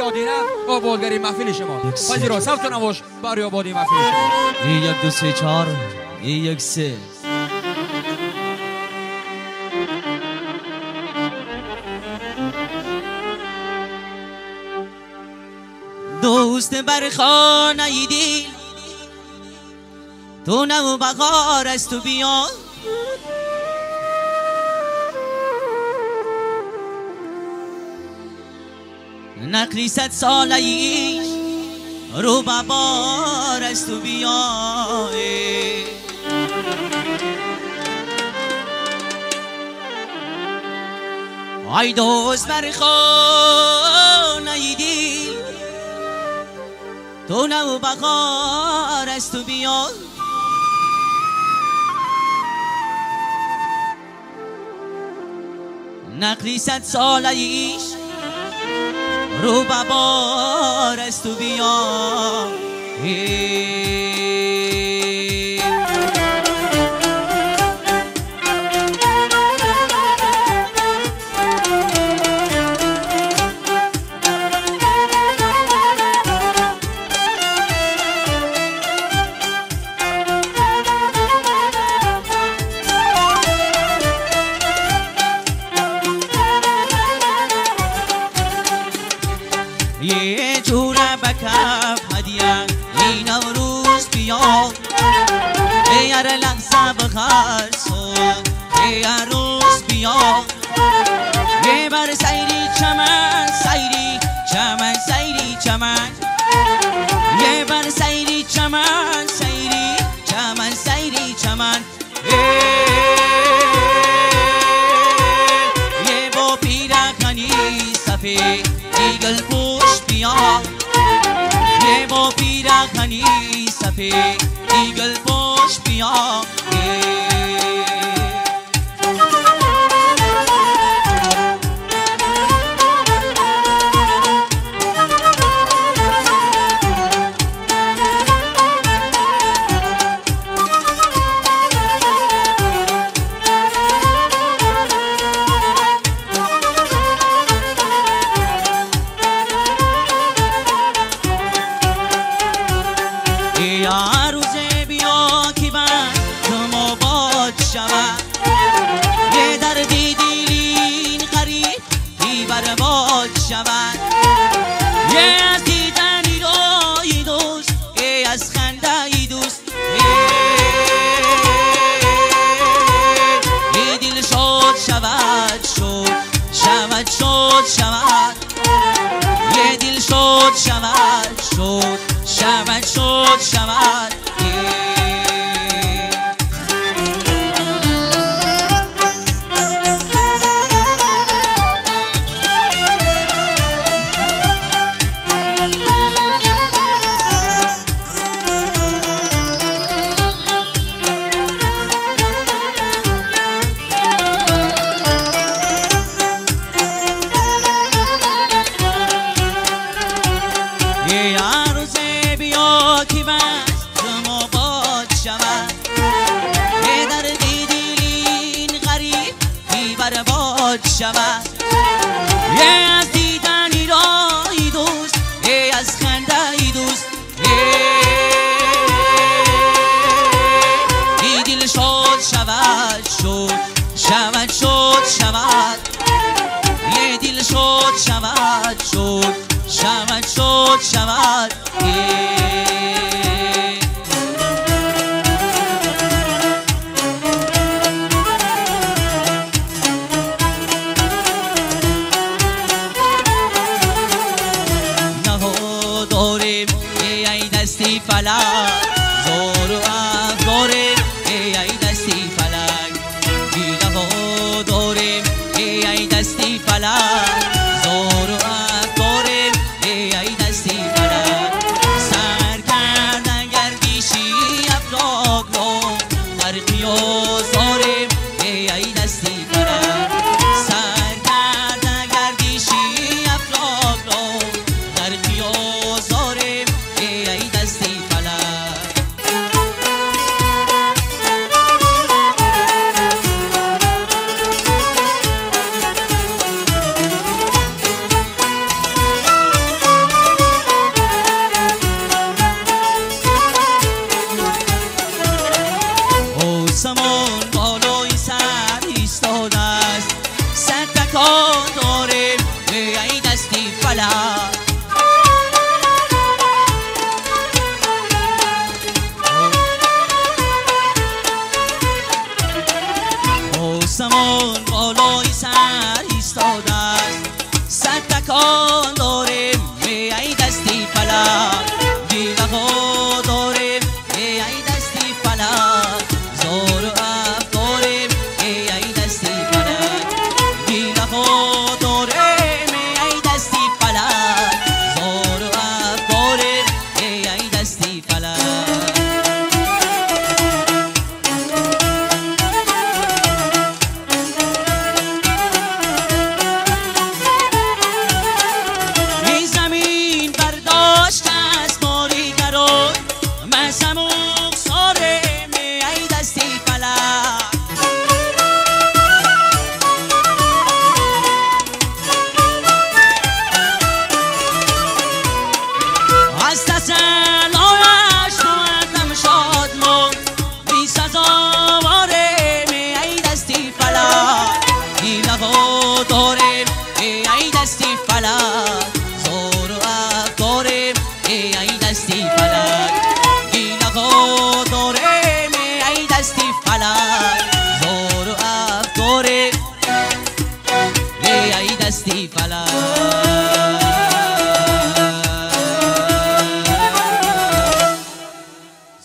آدینه با بولگری محفل شما پذیرا صوت و نواش برای آبادی محفل شما 1 2 3 4 1 3 دوست بر خانه دل تو نو بهار از تو بیا نقلی 100 ساله ایش رو ببار از تو بیا ای دوست بر خانه دل تو نو بهار از تو بیا نقلی 100 ساله ایش رو ببار از تو بیا یه جوره بکف هدیه این نوروز بیا ای هر لحظه بخیر صبح ای هر روز بیا یه بر سیری چمن سیری چمن سیری چمن یه بر سیری چمن سیری چمن سیری چمن یه با پیرخنی سفید دیگل پوش بیا یه با پیرخنی سفید دیگل پوش بیا یا روزه بیا که من تو مباد شود یه دردی دیلین غریب بی برباد شود یه از دیدنی روی دوست یه از خنده ای دوست یه دل شد شود شد شود شد شود یه دل شد شود شد شود شد شود شود یه از دیدنی رای دوست یه از خنده ای دوست یه دل شد شود شد شود شد شود یه دل شد شود شد شود شد شود فلک زور و افزاریم ای دستی فلک دیده ها داریم ای دستی فلک زور و افزاریم ای دستی فلک سر کردن گردیشی افلاک رو غرقی و زاریم ای دستی فلک سر کردن گردیشی افلاک رو غرقی و زاریم ای دستی فلک دستی فلک آسمان بالای سر ایستاده است صد تکان داریم ای دستی فلک دیوها داریم ای دستی فلک زور و افکاریم ای دستی فلک دیوها داریم ای دستی فلک زور و افکاریم ای دستی فلک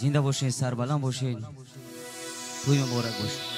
زنده باشین، سربلند باشین، توی مبارک باشین.